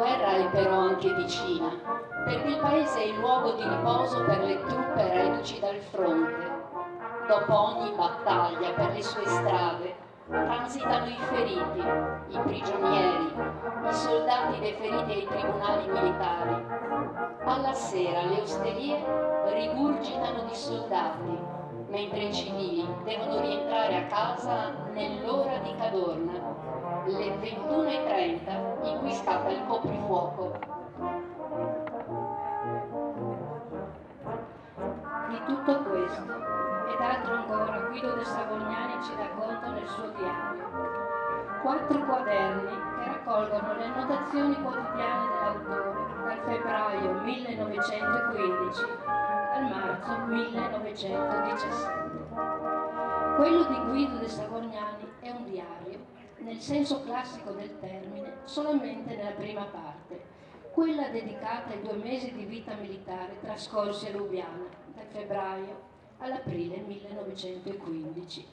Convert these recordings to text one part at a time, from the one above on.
guerra è però anche vicina, perché il paese è il luogo di riposo per le truppe reduci dal fronte. Dopo ogni battaglia per le sue strade transitano i feriti, i prigionieri, i soldati deferiti ai tribunali militari. Alla sera le osterie rigurgitano di soldati, mentre i civili devono rientrare a casa nell'ora di Cadorna, le 21:30 in cui scatta il coprifuoco. Di tutto questo ed altro ancora Guido de Savognani ci racconta nel suo diario. 4 quaderni che raccolgono le annotazioni quotidiane dell'autore dal febbraio 1915 al marzo 1917. Quello di Guido de Savognani è un diario, nel senso classico del termine, solamente nella prima parte, quella dedicata ai 2 mesi di vita militare trascorsi a Lubiana, dal febbraio all'aprile 1915,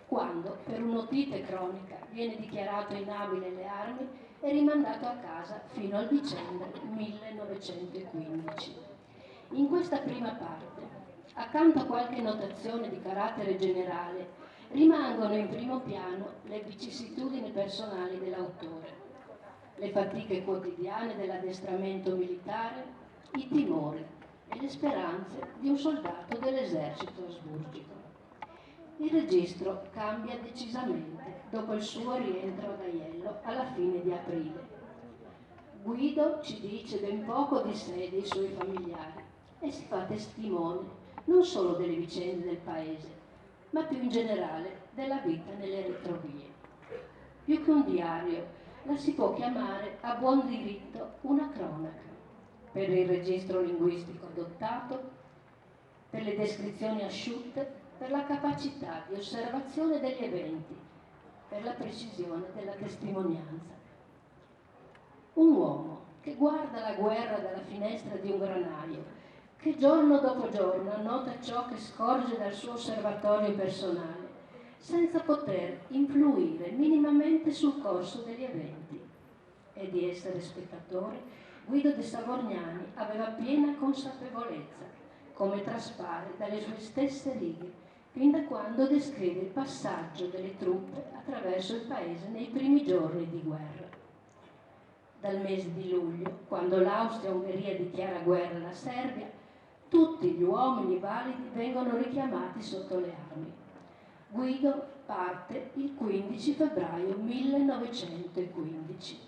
quando, per un'otite cronica, viene dichiarato inabile alle armi e rimandato a casa fino al dicembre 1915. In questa prima parte, accanto a qualche notazione di carattere generale, rimangono in primo piano le vicissitudini personali dell'autore, le fatiche quotidiane dell'addestramento militare, i timori e le speranze di un soldato dell'esercito asburgico. Il registro cambia decisamente dopo il suo rientro ad Aiello alla fine di aprile. Guido ci dice ben poco di sé e dei suoi familiari e si fa testimone non solo delle vicende del paese, ma più in generale della vita nelle retrovie. Più che un diario, la si può chiamare a buon diritto una cronaca, per il registro linguistico adottato, per le descrizioni asciutte, per la capacità di osservazione degli eventi, per la precisione della testimonianza. Un uomo che guarda la guerra dalla finestra di un granaio, che giorno dopo giorno annota ciò che scorge dal suo osservatorio personale, senza poter influire minimamente sul corso degli eventi. E di essere spettatore, Guido de Savognani aveva piena consapevolezza, come traspare dalle sue stesse righe, fin da quando descrive il passaggio delle truppe attraverso il paese nei primi giorni di guerra. Dal mese di luglio, quando l'Austria-Ungheria dichiara guerra alla Serbia, tutti gli uomini validi vengono richiamati sotto le armi. Guido parte il 15 febbraio 1915.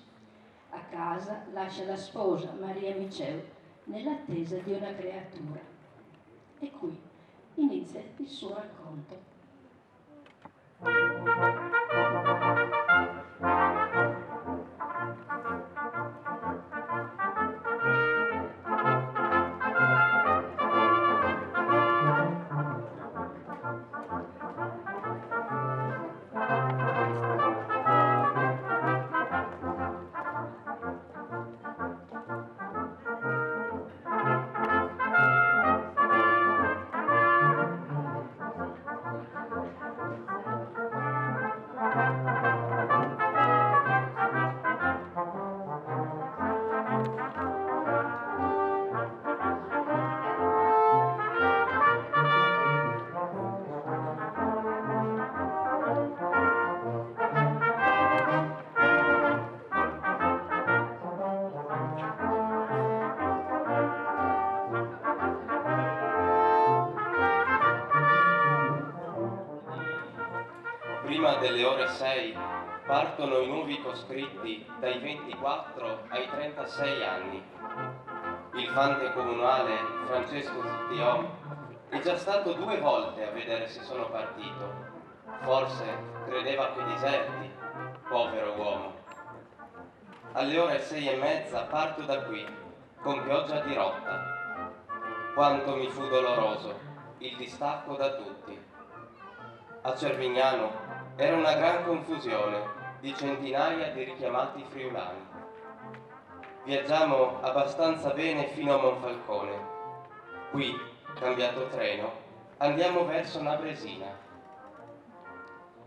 A casa lascia la sposa Maria Miceu nell'attesa di una creatura. E qui inizia il suo racconto. Prima delle ore 6 partono i nuovi coscritti dai 24 ai 36 anni. Il fante comunale Francesco Zittion è già stato 2 volte a vedere se sono partito. Forse credeva che diserti, povero uomo. Alle ore 6:30 parto da qui, con pioggia di rotta. Quanto mi fu doloroso il distacco da tutti. A Cervignano era una gran confusione di centinaia di richiamati friulani. Viaggiamo abbastanza bene fino a Monfalcone. Qui, cambiato treno, andiamo verso Nabresina.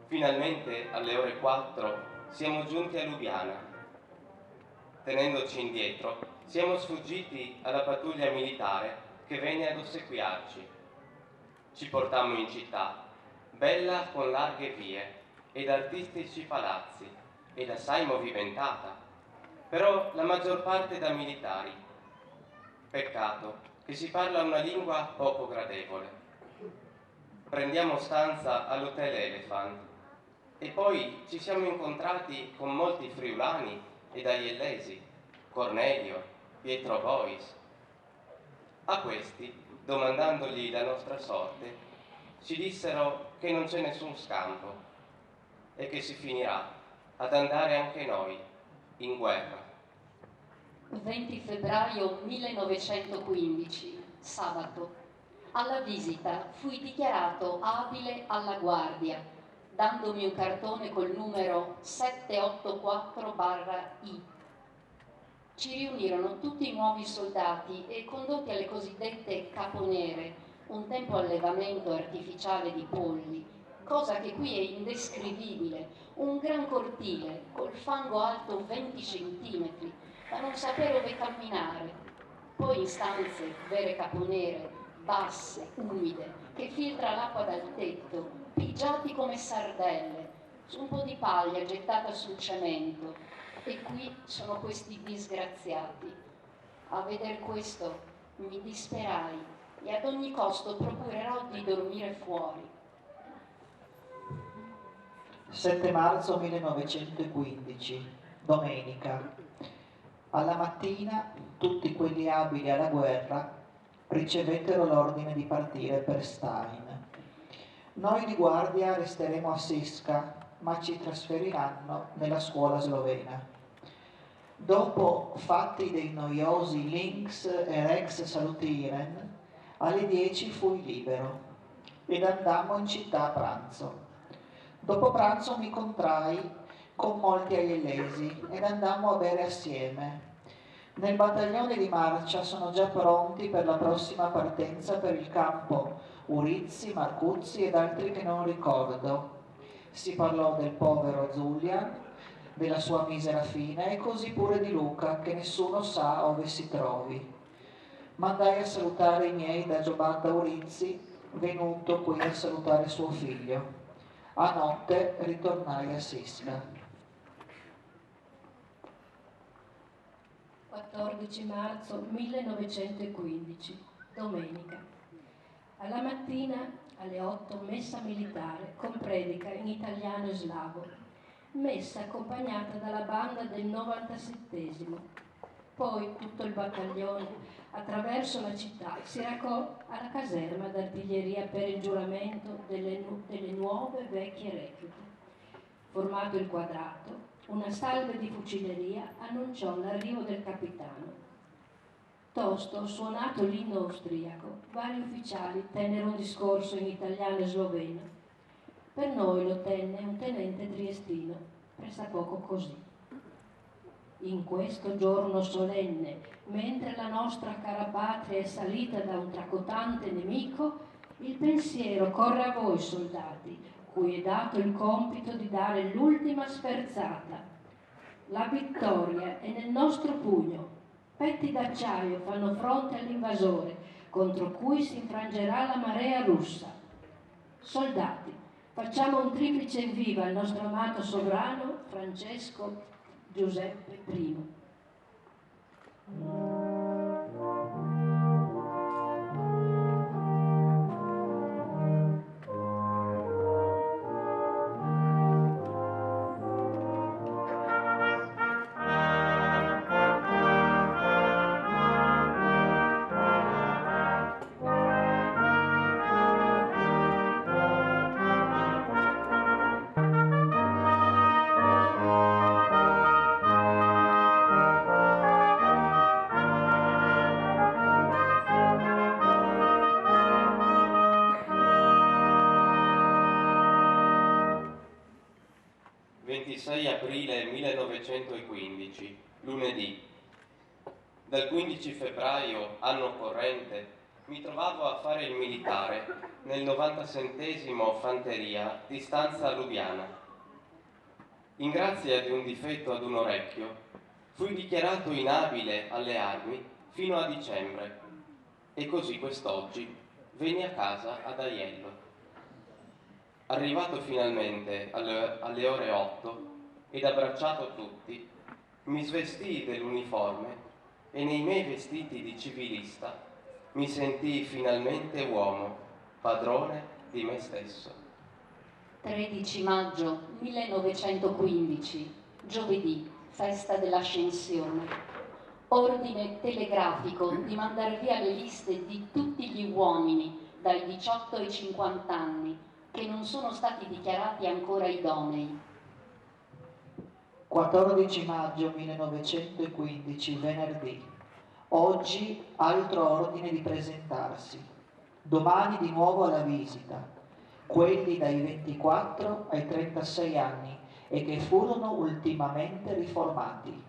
Finalmente, alle ore 4, siamo giunti a Lubiana. tenendoci indietro, siamo sfuggiti alla pattuglia militare che venne ad ossequiarci. Ci portammo in città, bella con larghe vie ed artistici palazzi, ed assai movimentata, però la maggior parte da militari. Peccato che si parla una lingua poco gradevole. Prendiamo stanza all'Hotel Elephant e poi ci siamo incontrati con molti friulani ed aiellesi, Cornelio, Pietro Bois. A questi, domandandogli la nostra sorte, ci dissero che non c'è nessun scampo e che si finirà ad andare anche noi in guerra. 20 febbraio 1915, sabato. Alla visita fui dichiarato abile alla guardia, dandomi un cartone col numero 784/I. Ci riunirono tutti i nuovi soldati e, condotti alle cosiddette caponere, un tempo allevamento artificiale di polli, cosa che qui è indescrivibile, un gran cortile col fango alto 20 centimetri, da non sapere dove camminare, poi in stanze vere caponere, basse, umide, che filtra l'acqua dal tetto, pigiati come sardelle, su un po' di paglia gettata sul cemento, e qui sono questi disgraziati. A veder questo mi disperai e ad ogni costo procurerò di dormire fuori. 7 marzo 1915, domenica. Alla mattina tutti quelli abili alla guerra ricevettero l'ordine di partire per Stein. Noi di guardia resteremo a Siska, ma ci trasferiranno nella scuola slovena. Dopo fatti dei noiosi Links e Rex salutiren, alle 10 fui libero ed andammo in città a pranzo. Dopo pranzo mi contrai con molti aiellesi ed andammo a bere assieme. Nel battaglione di marcia sono già pronti per la prossima partenza per il campo Urizzi, Marcuzzi ed altri che non ricordo. Si parlò del povero Zulian, della sua misera fine e così pure di Luca, che nessuno sa ove si trovi. Mandai a salutare i miei da Giobatta Urizzi, venuto qui a salutare suo figlio. A notte ritornai a Siska. 14 marzo 1915, domenica. Alla mattina alle 8 messa militare con predica in italiano e slavo, messa accompagnata dalla banda del 97esimo. Poi tutto il battaglione attraverso la città si recò alla caserma d'artiglieria per il giuramento delle nuove vecchie reclute. Formato il quadrato, una salve di fucileria annunciò l'arrivo del capitano. Tosto, suonato l'inno austriaco, vari ufficiali tennero un discorso in italiano e sloveno. Per noi lo tenne un tenente triestino, pressapoco così. In questo giorno solenne, mentre la nostra cara patria è salita da un tracotante nemico, il pensiero corre a voi, soldati, cui è dato il compito di dare l'ultima sferzata. La vittoria è nel nostro pugno. Petti d'acciaio fanno fronte all'invasore, contro cui si infrangerà la marea russa. Soldati, facciamo un triplice evviva al nostro amato sovrano Francesco Giuseppe I. 26 aprile 1915, lunedì. Dal 15 febbraio, anno corrente, mi trovavo a fare il militare nel 97esimo Fanteria di Stanza Lubiana. In grazia di un difetto ad un orecchio, Fui dichiarato inabile alle armi fino a dicembre e così quest'oggi venni a casa ad Aiello. Arrivato finalmente alle ore 8 ed abbracciato tutti, mi svestii dell'uniforme e nei miei vestiti di civilista mi sentii finalmente uomo, padrone di me stesso. 13 maggio 1915, giovedì, festa dell'Ascensione. Ordine telegrafico di mandar via le liste di tutti gli uomini dai 18 ai 50 anni che non sono stati dichiarati ancora idonei. 14 maggio 1915, venerdì. Oggi altro ordine di presentarsi. Domani di nuovo alla visita. Quelli dai 24 ai 36 anni e che furono ultimamente riformati.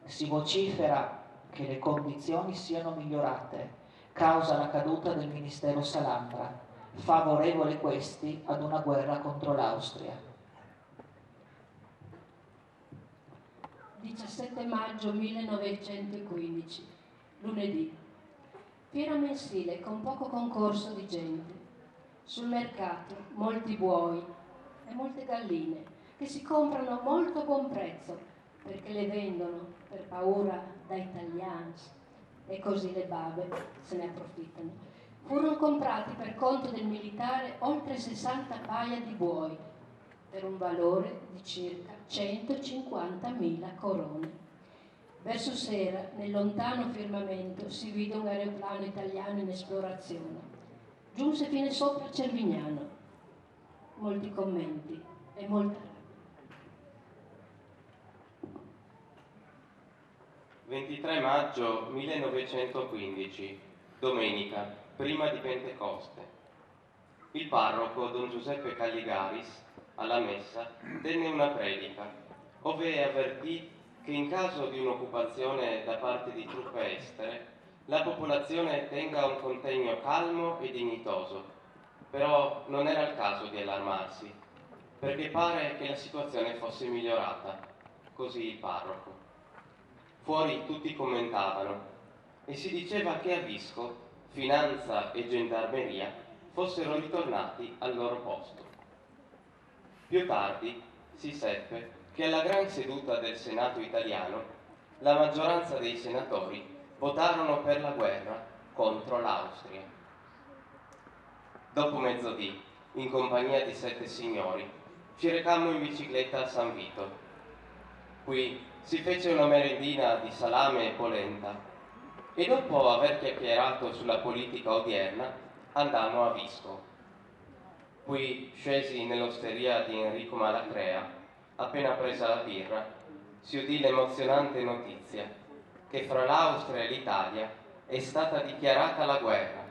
Si vocifera che le condizioni siano migliorate, causa la caduta del ministero Salambra, favorevole questi ad una guerra contro l'Austria. 17 maggio 1915, lunedì. Fiera mensile con poco concorso di gente. Sul mercato molti buoi e molte galline che si comprano molto a buon prezzo perché le vendono per paura da italiani e così le babe se ne approfittano. Furono comprati per conto del militare oltre 60 paia di buoi per un valore di circa 150.000 corone. Verso sera, nel lontano firmamento, si vide un aeroplano italiano in esplorazione. Giunse fino sopra Cervignano. Molti commenti e molta rabbia. 23 maggio 1915, domenica, prima di Pentecoste. Il parroco Don Giuseppe Calligaris, alla messa, tenne una predica, ove avvertì che in caso di un'occupazione da parte di truppe estere, la popolazione tenga un contegno calmo e dignitoso, però non era il caso di allarmarsi, perché pare che la situazione fosse migliorata, così il parroco. Fuori tutti commentavano e si diceva che a Visco, finanza e gendarmeria fossero ritornati al loro posto. Più tardi si seppe che alla gran seduta del Senato italiano la maggioranza dei senatori votarono per la guerra contro l'Austria. Dopo mezzodì, in compagnia di 7 signori, ci recammo in bicicletta a San Vito. Qui si fece una merendina di salame e polenta e dopo aver chiacchierato sulla politica odierna andammo a Visco. Qui scesi nell'osteria di Enrico Malacrea, appena presa la birra, si udì l'emozionante notizia che fra l'Austria e l'Italia è stata dichiarata la guerra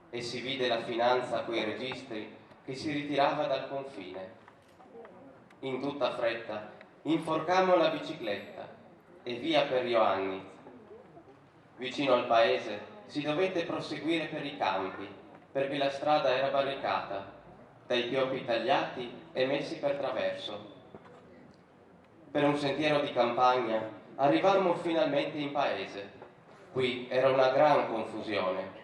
e si vide la finanza coi registri che si ritirava dal confine. In tutta fretta inforcammo la bicicletta e via per Ioannitz. Vicino al paese si dovette proseguire per i campi perché la strada era barricata, dai pioppi tagliati e messi per traverso. Per un sentiero di campagna arrivammo finalmente in paese. Qui era una gran confusione.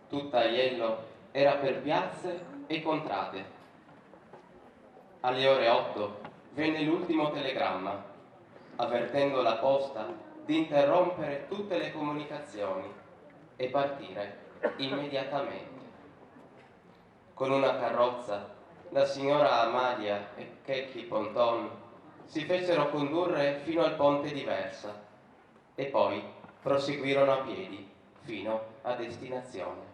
Tutta Aiello era per piazze e contrade. Alle ore 8 venne l'ultimo telegramma, avvertendo la posta di interrompere tutte le comunicazioni e partire immediatamente. Con una carrozza, la signora Amalia e Checchi Ponton si fecero condurre fino al ponte di Versa e poi proseguirono a piedi fino a destinazione.